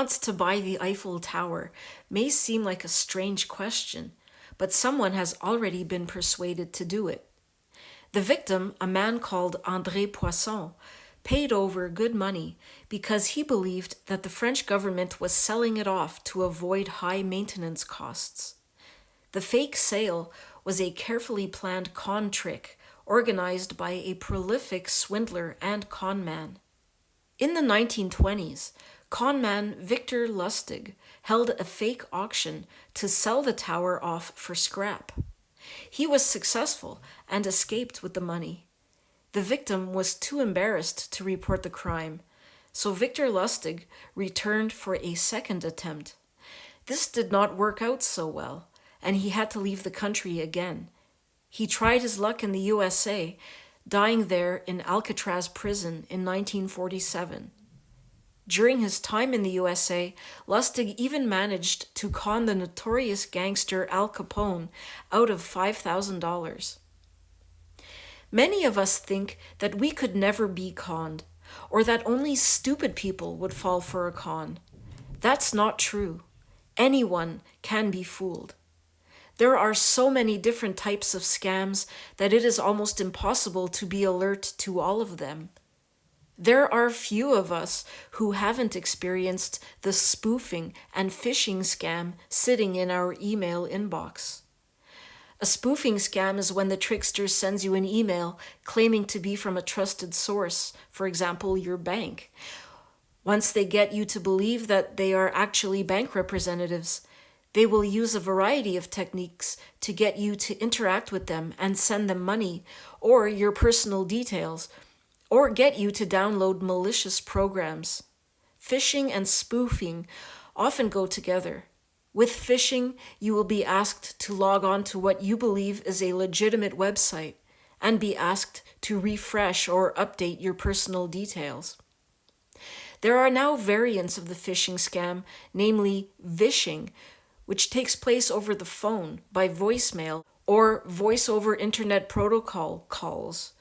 wants to buy the Eiffel Tower may seem like a strange question, but someone has already been persuaded to do it. The victim, a man called André Poisson, paid over good money because he believed that the French government was selling it off to avoid high maintenance costs. The fake sale was a carefully planned con trick organized by a prolific swindler and con man. In the 1920s, con man Victor Lustig held a fake auction to sell the tower off for scrap. He was successful and escaped with the money. The victim was too embarrassed to report the crime, so Victor Lustig returned for a second attempt. This did not work out so well, and he had to leave the country again. He tried his luck in the USA, dying there in Alcatraz prison in 1947. During his time in the USA, Lustig even managed to con the notorious gangster Al Capone out of $5,000. Many of us think that we could never be conned, or that only stupid people would fall for a con. That's not true. Anyone can be fooled. There are so many different types of scams that it is almost impossible to be alert to all of them. There are few of us who haven't experienced the spoofing and phishing scam sitting in our email inbox. A spoofing scam is when the trickster sends you an email claiming to be from a trusted source, for example, your bank. Once they get you to believe that they are actually bank representatives, they will use a variety of techniques to get you to interact with them and send them money or your personal details, or get you to download malicious programs. Phishing and spoofing often go together. With phishing, you will be asked to log on to what you believe is a legitimate website and be asked to refresh or update your personal details. There are now variants of the phishing scam, namely vishing, which takes place over the phone by voicemail or voice over internet protocol calls.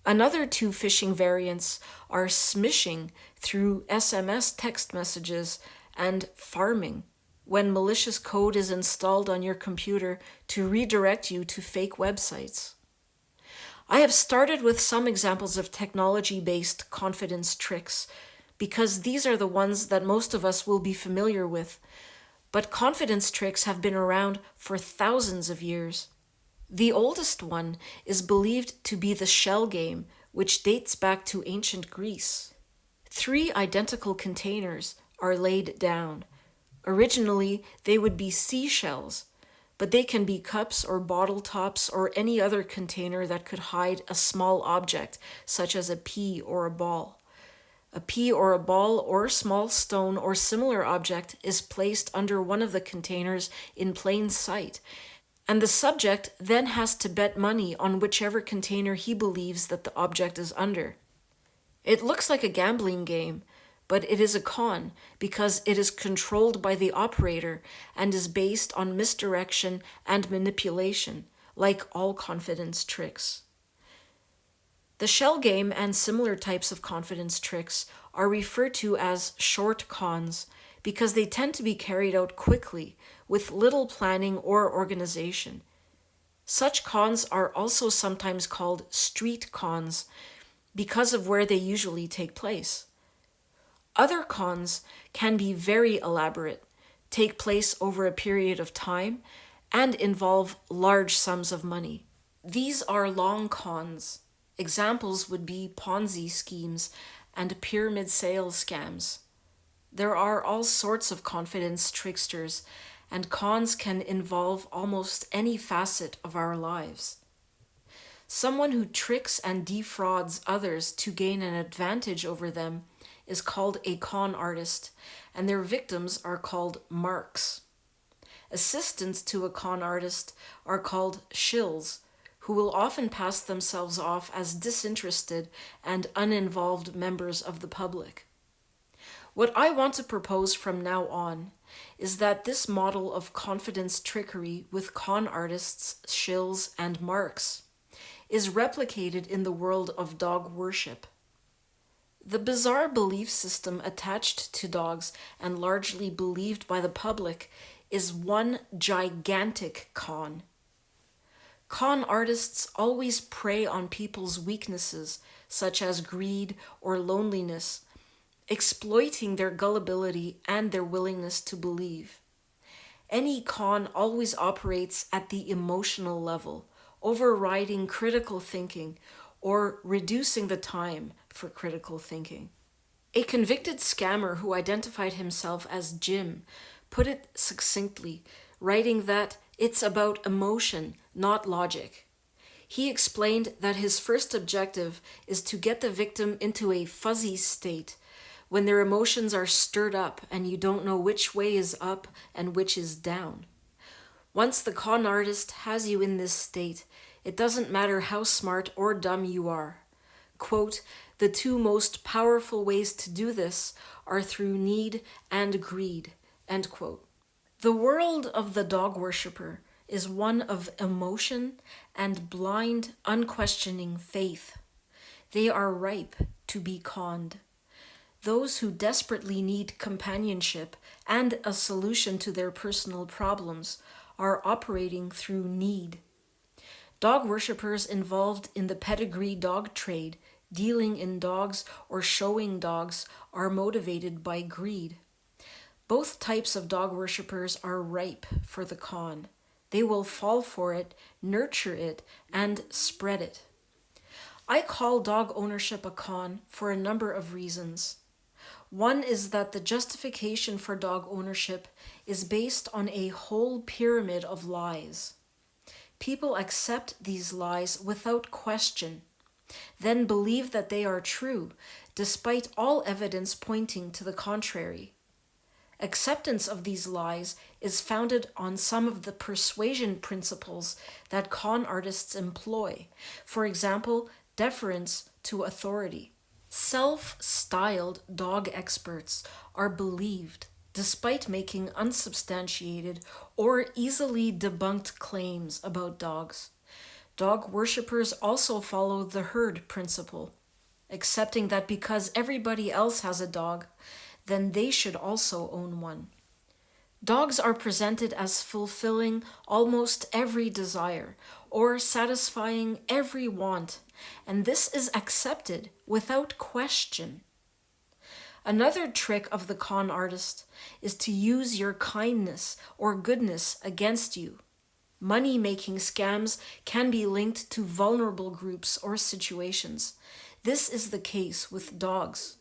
Another two phishing variants are smishing through SMS text messages and farming, when malicious code is installed on your computer to redirect you to fake websites. I have started with some examples of technology-based confidence tricks because these are the ones that most of us will be familiar with, but confidence tricks have been around for thousands of years. The oldest one is believed to be the shell game, which dates back to ancient Greece. 3 identical containers are laid down. Originally, they would be seashells, but they can be cups or bottle tops or any other container that could hide a small object, such as a pea or a ball. A pea or a ball or small stone or similar object is placed under one of the containers in plain sight, and the subject then has to bet money on whichever container he believes that the object is under. It looks like a gambling game, but it is a con because it is controlled by the operator and is based on misdirection and manipulation, like all confidence tricks. The shell game and similar types of confidence tricks are referred to as short cons because they tend to be carried out quickly with little planning or organization. Such cons are also sometimes called street cons because of where they usually take place. Other cons can be very elaborate, take place over a period of time, and involve large sums of money. These are long cons. Examples would be Ponzi schemes and pyramid sales scams. There are all sorts of confidence tricksters, and cons can involve almost any facet of our lives. Someone who tricks and defrauds others to gain an advantage over them is called a con artist, and their victims are called marks. Assistants to a con artist are called shills, who will often pass themselves off as disinterested and uninvolved members of the public. What I want to propose from now on is that this model of confidence trickery with con artists, shills, and marks is replicated in the world of dog worship. The bizarre belief system attached to dogs and largely believed by the public is one gigantic con. Con artists always prey on people's weaknesses, such as greed or loneliness, exploiting their gullibility and their willingness to believe. Any con always operates at the emotional level, overriding critical thinking or reducing the time for critical thinking. A convicted scammer who identified himself as Jim put it succinctly, writing that it's about emotion, not logic. He explained that his first objective is to get the victim into a fuzzy state when their emotions are stirred up and you don't know which way is up and which is down. Once the con artist has you in this state, it doesn't matter how smart or dumb you are. Quote, the two most powerful ways to do this are through need and greed, end quote. The world of the dog worshipper is one of emotion and blind, unquestioning faith. They are ripe to be conned. Those who desperately need companionship and a solution to their personal problems are operating through need. Dog worshippers involved in the pedigree dog trade, dealing in dogs or showing dogs, are motivated by greed. Both types of dog worshippers are ripe for the con. They will fall for it, nurture it, and spread it. I call dog ownership a con for a number of reasons. One is that the justification for dog ownership is based on a whole pyramid of lies. People accept these lies without question, then believe that they are true, despite all evidence pointing to the contrary. Acceptance of these lies is founded on some of the persuasion principles that con artists employ, for example, deference to authority. Self-styled dog experts are believed despite making unsubstantiated or easily debunked claims about dogs. Dog worshippers also follow the herd principle, accepting that because everybody else has a dog, then they should also own one. Dogs are presented as fulfilling almost every desire or satisfying every want, and this is accepted without question. Another trick of the con artist is to use your kindness or goodness against you. Money-making scams can be linked to vulnerable groups or situations. This is the case with dogs.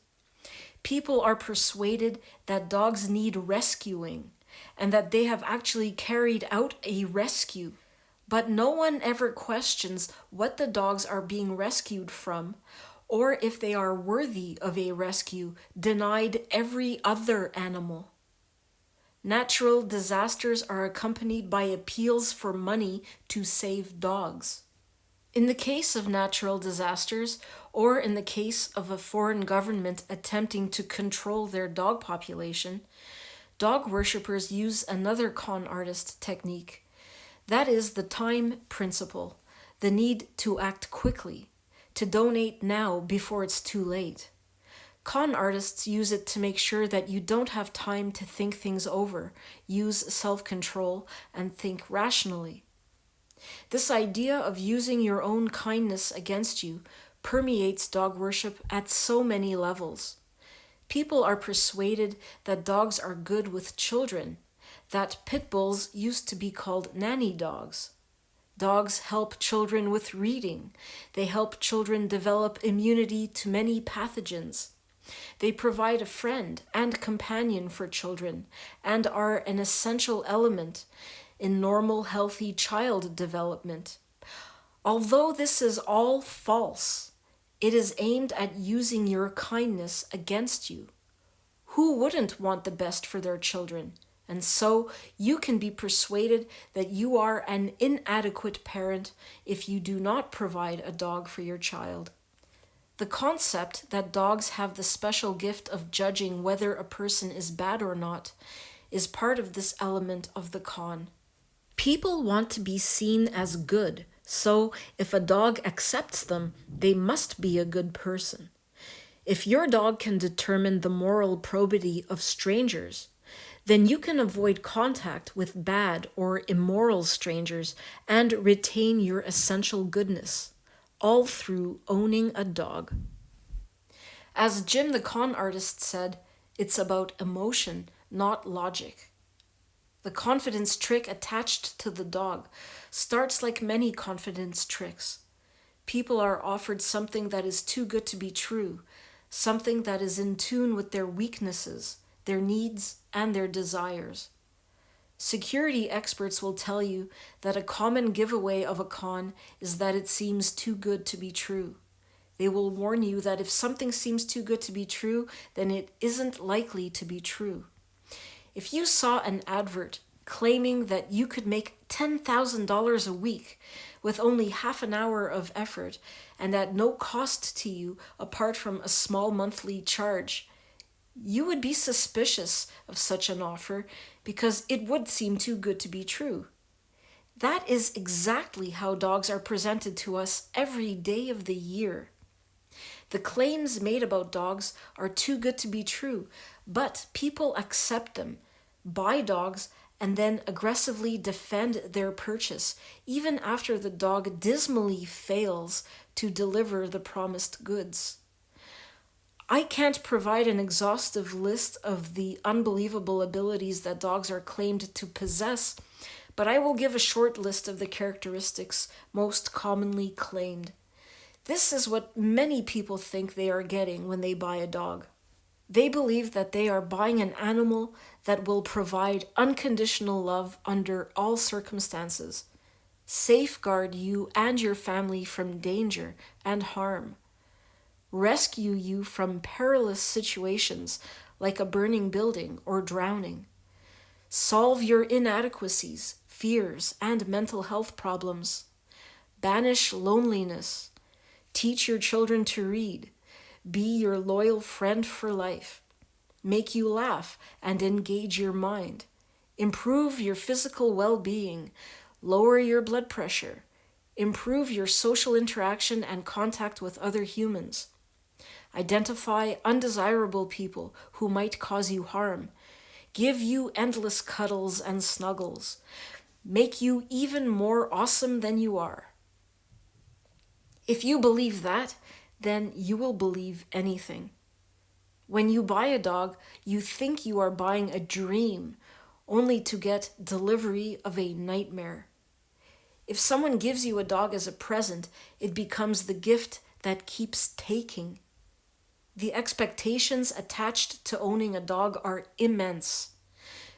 People are persuaded that dogs need rescuing and that they have actually carried out a rescue. But no one ever questions what the dogs are being rescued from, or if they are worthy of a rescue denied every other animal. Natural disasters are accompanied by appeals for money to save dogs. In the case of natural disasters, or in the case of a foreign government attempting to control their dog population, dog worshippers use another con artist technique. That is the time principle, the need to act quickly, to donate now before it's too late. Con artists use it to make sure that you don't have time to think things over, use self-control, and think rationally. This idea of using your own kindness against you permeates dog worship at so many levels. People are persuaded that dogs are good with children, that pit bulls used to be called nanny dogs. Dogs help children with reading. They help children develop immunity to many pathogens. They provide a friend and companion for children and are an essential element in normal, healthy child development. Although this is all false, it is aimed at using your kindness against you. Who wouldn't want the best for their children? And so you can be persuaded that you are an inadequate parent if you do not provide a dog for your child. The concept that dogs have the special gift of judging whether a person is bad or not is part of this element of the con. People want to be seen as good, so if a dog accepts them, they must be a good person. If your dog can determine the moral probity of strangers, then you can avoid contact with bad or immoral strangers and retain your essential goodness, all through owning a dog. As Jim the con artist said, it's about emotion, not logic. The confidence trick attached to the dog starts like many confidence tricks. People are offered something that is too good to be true, something that is in tune with their weaknesses, their needs, and their desires. Security experts will tell you that a common giveaway of a con is that it seems too good to be true. They will warn you that if something seems too good to be true, then it isn't likely to be true. If you saw an advert claiming that you could make $10,000 a week with only half an hour of effort and at no cost to you apart from a small monthly charge, you would be suspicious of such an offer because it would seem too good to be true. That is exactly how dogs are presented to us every day of the year. The claims made about dogs are too good to be true, but people accept them, buy dogs, and then aggressively defend their purchase, even after the dog dismally fails to deliver the promised goods. I can't provide an exhaustive list of the unbelievable abilities that dogs are claimed to possess, but I will give a short list of the characteristics most commonly claimed. This is what many people think they are getting when they buy a dog. They believe that they are buying an animal that will provide unconditional love under all circumstances, safeguard you and your family from danger and harm, rescue you from perilous situations like a burning building or drowning, solve your inadequacies, fears, and mental health problems, banish loneliness, teach your children to read, be your loyal friend for life, make you laugh and engage your mind, improve your physical well-being, lower your blood pressure, improve your social interaction and contact with other humans, identify undesirable people who might cause you harm, give you endless cuddles and snuggles, make you even more awesome than you are. If you believe that, then you will believe anything. When you buy a dog, you think you are buying a dream, only to get delivery of a nightmare. If someone gives you a dog as a present, it becomes the gift that keeps taking. The expectations attached to owning a dog are immense.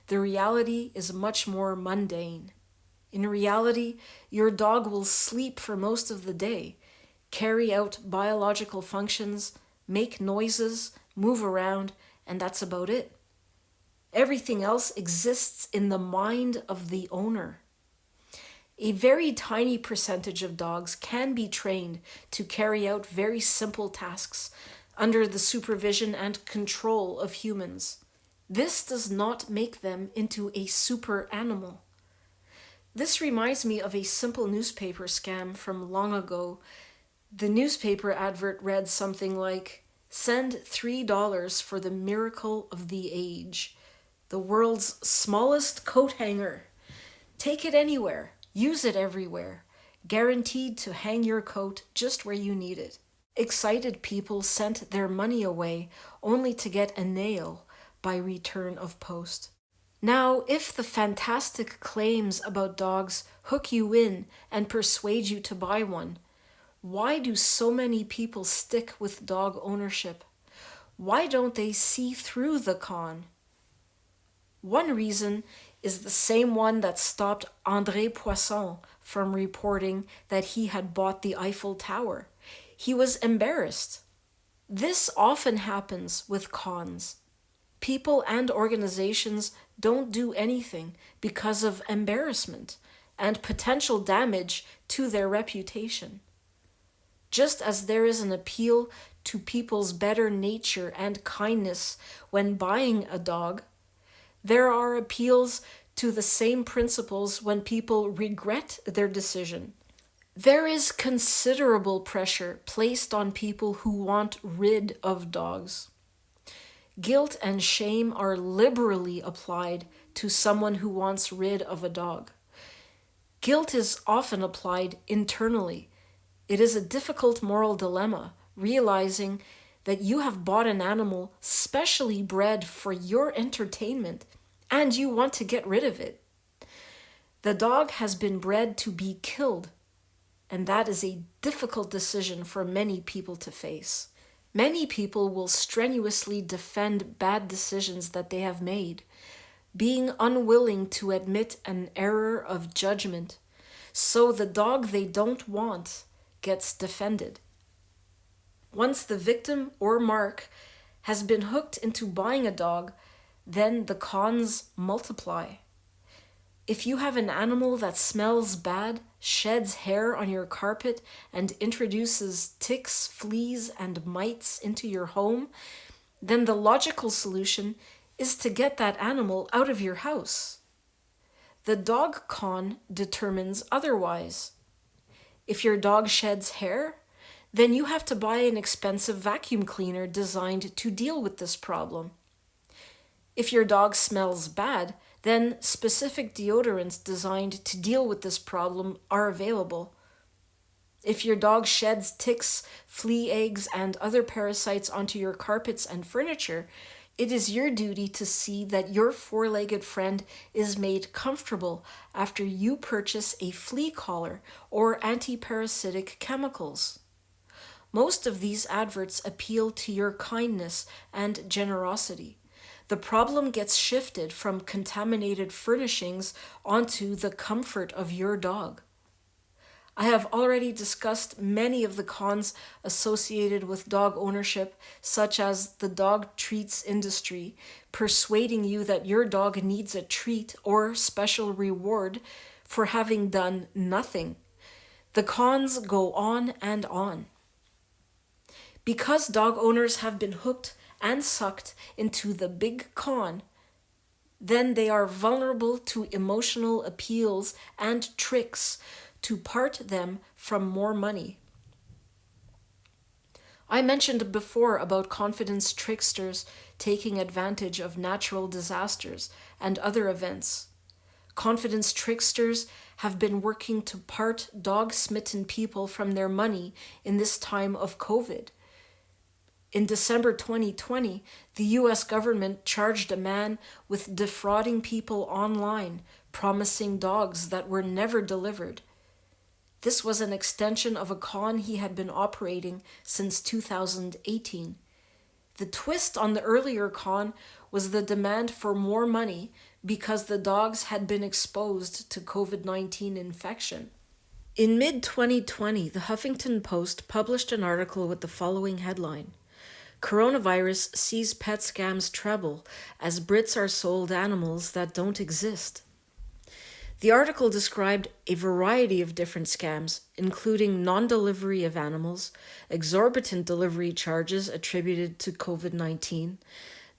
The reality is much more mundane. In reality, your dog will sleep for most of the day, carry out biological functions, make noises, move around, and that's about it. Everything else exists in the mind of the owner. A very tiny percentage of dogs can be trained to carry out very simple tasks under the supervision and control of humans. This does not make them into a super animal. This reminds me of a simple newspaper scam from long ago. The newspaper advert read something like, "Send $3 for the miracle of the age, the world's smallest coat hanger. Take it anywhere, use it everywhere, guaranteed to hang your coat just where you need it." Excited people sent their money away only to get a nail by return of post. Now, if the fantastic claims about dogs hook you in and persuade you to buy one, why do so many people stick with dog ownership? Why don't they see through the con? One reason is the same one that stopped André Poisson from reporting that he had bought the Eiffel Tower. He was embarrassed. This often happens with cons. People and organizations don't do anything because of embarrassment and potential damage to their reputation. Just as there is an appeal to people's better nature and kindness when buying a dog, there are appeals to the same principles when people regret their decision. There is considerable pressure placed on people who want rid of dogs. Guilt and shame are liberally applied to someone who wants rid of a dog. Guilt is often applied internally. It is a difficult moral dilemma, realizing that you have bought an animal specially bred for your entertainment and you want to get rid of it. The dog has been bred to be killed, and that is a difficult decision for many people to face. Many people will strenuously defend bad decisions that they have made, being unwilling to admit an error of judgment, so the dog they don't want gets defended. Once the victim or mark has been hooked into buying a dog, then the cons multiply. If you have an animal that smells bad, sheds hair on your carpet, and introduces ticks, fleas, and mites into your home, then the logical solution is to get that animal out of your house. The dog con determines otherwise. If your dog sheds hair, then you have to buy an expensive vacuum cleaner designed to deal with this problem. If your dog smells bad, then specific deodorants designed to deal with this problem are available. If your dog sheds ticks, flea eggs, and other parasites onto your carpets and furniture, it is your duty to see that your four-legged friend is made comfortable after you purchase a flea collar or anti-parasitic chemicals. Most of these adverts appeal to your kindness and generosity. The problem gets shifted from contaminated furnishings onto the comfort of your dog. I have already discussed many of the cons associated with dog ownership, such as the dog treats industry, persuading you that your dog needs a treat or special reward for having done nothing. The cons go on and on. Because dog owners have been hooked and sucked into the big con, then they are vulnerable to emotional appeals and tricks to part them from more money. I mentioned before about confidence tricksters taking advantage of natural disasters and other events. Confidence tricksters have been working to part dog-smitten people from their money in this time of COVID. In December 2020, the US government charged a man with defrauding people online, promising dogs that were never delivered. This was an extension of a con he had been operating since 2018. The twist on the earlier con was the demand for more money because the dogs had been exposed to COVID-19 infection. In mid-2020, the Huffington Post published an article with the following headline: Coronavirus sees pet scams treble as Brits are sold animals that don't exist. The article described a variety of different scams, including non-delivery of animals, exorbitant delivery charges attributed to COVID-19,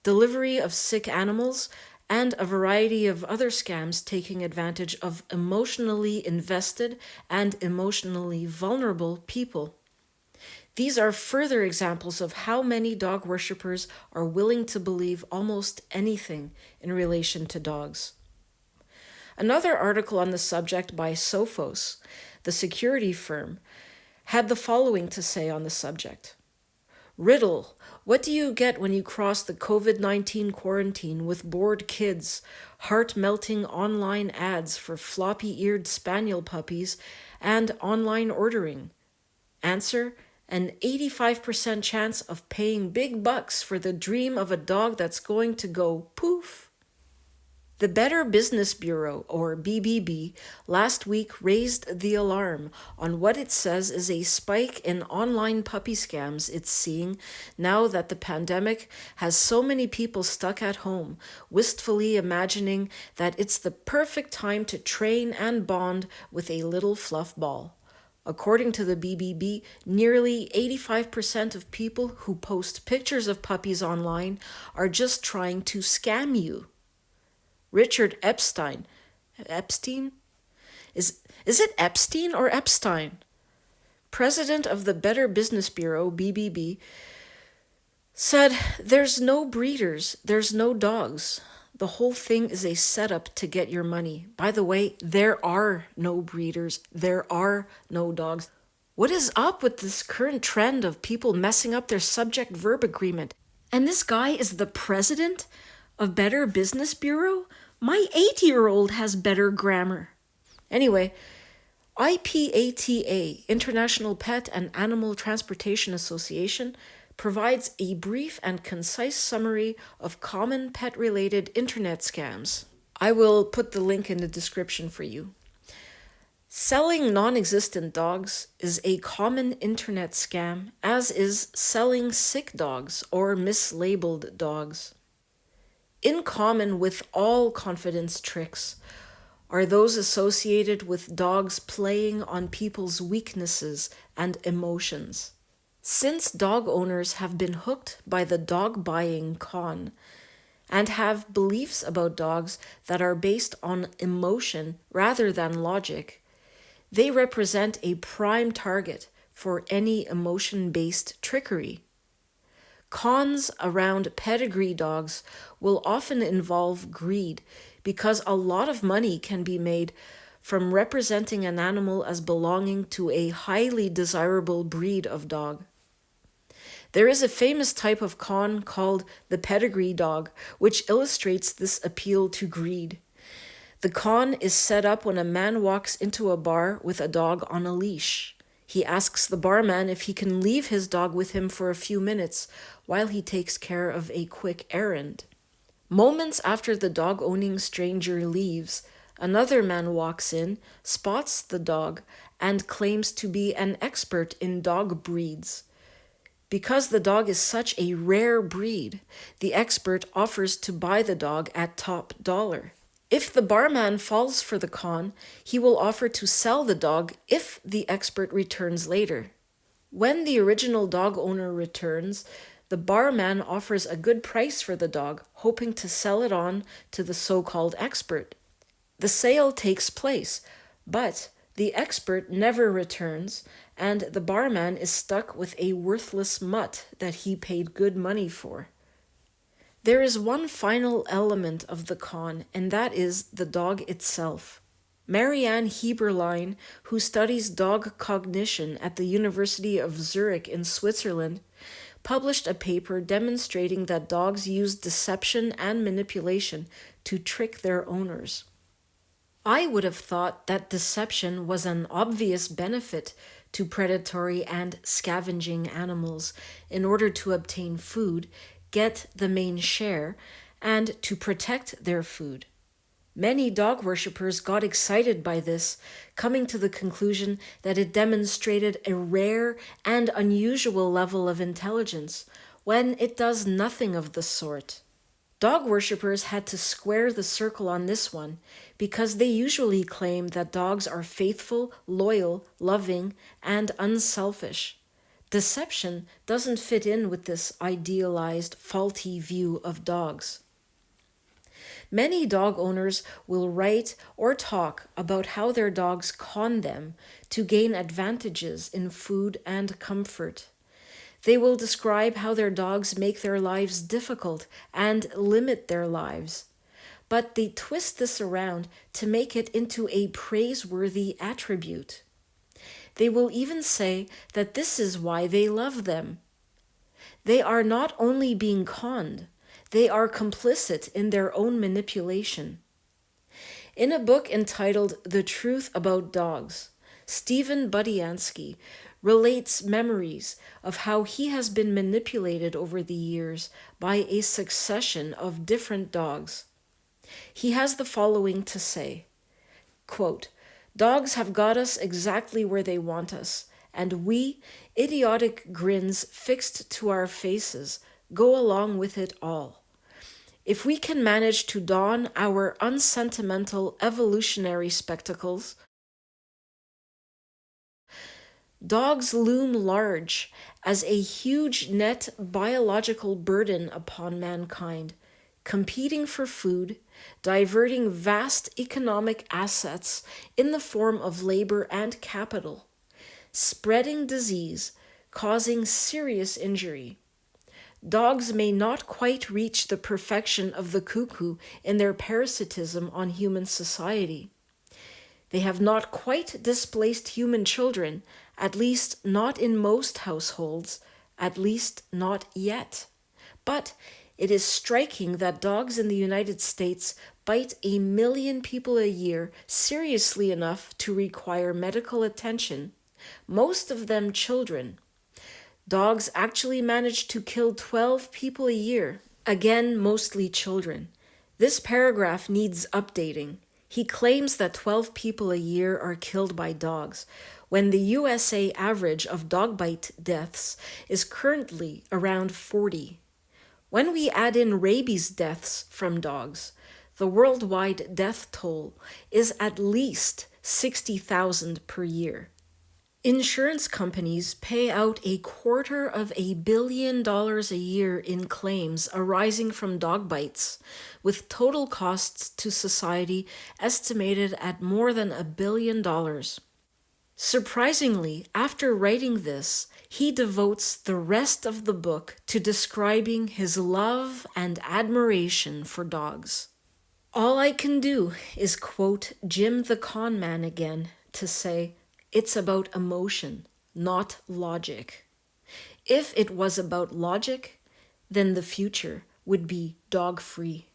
delivery of sick animals, and a variety of other scams taking advantage of emotionally invested and emotionally vulnerable people. These are further examples of how many dog worshippers are willing to believe almost anything in relation to dogs. Another article on the subject by Sophos, the security firm, had the following to say on the subject. Riddle: what do you get when you cross the COVID-19 quarantine with bored kids, heart-melting online ads for floppy-eared spaniel puppies, and online ordering? Answer: an 85% chance of paying big bucks for the dream of a dog that's going to go poof. The Better Business Bureau, or BBB, last week raised the alarm on what it says is a spike in online puppy scams it's seeing now that the pandemic has so many people stuck at home, wistfully imagining that it's the perfect time to train and bond with a little fluff ball. According to the BBB, nearly 85% of people who post pictures of puppies online are just trying to scam you. Richard Epstein is Is it Epstein or Epstein? President of the Better Business Bureau, BBB, said, "There's no breeders, there's no dogs. The whole thing is a setup to get your money. By the way, there are no breeders, there are no dogs." What is up with this current trend of people messing up their subject-verb agreement? And this guy is the president of Better Business Bureau? My 8-year-old has better grammar. Anyway, IPATA, International Pet and Animal Transportation Association, provides a brief and concise summary of common pet-related internet scams. I will put the link in the description for you. Selling non-existent dogs is a common internet scam, as is selling sick dogs or mislabeled dogs. In common with all confidence tricks are those associated with dogs playing on people's weaknesses and emotions. Since dog owners have been hooked by the dog buying con and have beliefs about dogs that are based on emotion rather than logic, they represent a prime target for any emotion-based trickery. Cons around pedigree dogs will often involve greed because a lot of money can be made from representing an animal as belonging to a highly desirable breed of dog. There is a famous type of con called the pedigree dog, which illustrates this appeal to greed. The con is set up when a man walks into a bar with a dog on a leash. He asks the barman if he can leave his dog with him for a few minutes while he takes care of a quick errand. Moments after the dog-owning stranger leaves, another man walks in, spots the dog, and claims to be an expert in dog breeds. Because the dog is such a rare breed, the expert offers to buy the dog at top dollar. If the barman falls for the con, he will offer to sell the dog if the expert returns later. When the original dog owner returns, the barman offers a good price for the dog, hoping to sell it on to the so-called expert. The sale takes place, but the expert never returns, and the barman is stuck with a worthless mutt that he paid good money for. There is one final element of the con, and that is the dog itself. Marianne Heberlein, who studies dog cognition at the University of Zurich in Switzerland, published a paper demonstrating that dogs use deception and manipulation to trick their owners. I would have thought that deception was an obvious benefit to predatory and scavenging animals in order to obtain food, get the main share, and to protect their food. Many dog worshippers got excited by this, coming to the conclusion that it demonstrated a rare and unusual level of intelligence, when it does nothing of the sort. Dog worshippers had to square the circle on this one, because they usually claim that dogs are faithful, loyal, loving, and unselfish. Deception doesn't fit in with this idealized, faulty view of dogs. Many dog owners will write or talk about how their dogs con them to gain advantages in food and comfort. They will describe how their dogs make their lives difficult and limit their lives. But they twist this around to make it into a praiseworthy attribute. They will even say that this is why they love them. They are not only being conned, they are complicit in their own manipulation. In a book entitled The Truth About Dogs, Stephen Budiansky relates memories of how he has been manipulated over the years by a succession of different dogs. He has the following to say, quote, "Dogs have got us exactly where they want us, and we, idiotic grins fixed to our faces, go along with it all. If we can manage to don our unsentimental evolutionary spectacles, dogs loom large as a huge net biological burden upon mankind, competing for food, diverting vast economic assets in the form of labor and capital, spreading disease, causing serious injury. Dogs may not quite reach the perfection of the cuckoo in their parasitism on human society. They have not quite displaced human children, at least not in most households, at least not yet. But it is striking that dogs in the United States bite 1 million people a year seriously enough to require medical attention, most of them children. Dogs actually manage to kill 12 people a year, again, mostly children. This paragraph needs updating. He claims that 12 people a year are killed by dogs, when the USA average of dog bite deaths is currently around 40. When we add in rabies deaths from dogs, the worldwide death toll is at least 60,000 per year. Insurance companies pay out $250 million a year in claims arising from dog bites, with total costs to society estimated at more than $1 billion. Surprisingly, after writing this, he devotes the rest of the book to describing his love and admiration for dogs. All I can do is quote Jim the Con Man again to say, it's about emotion, not logic. If it was about logic, then the future would be dog-free.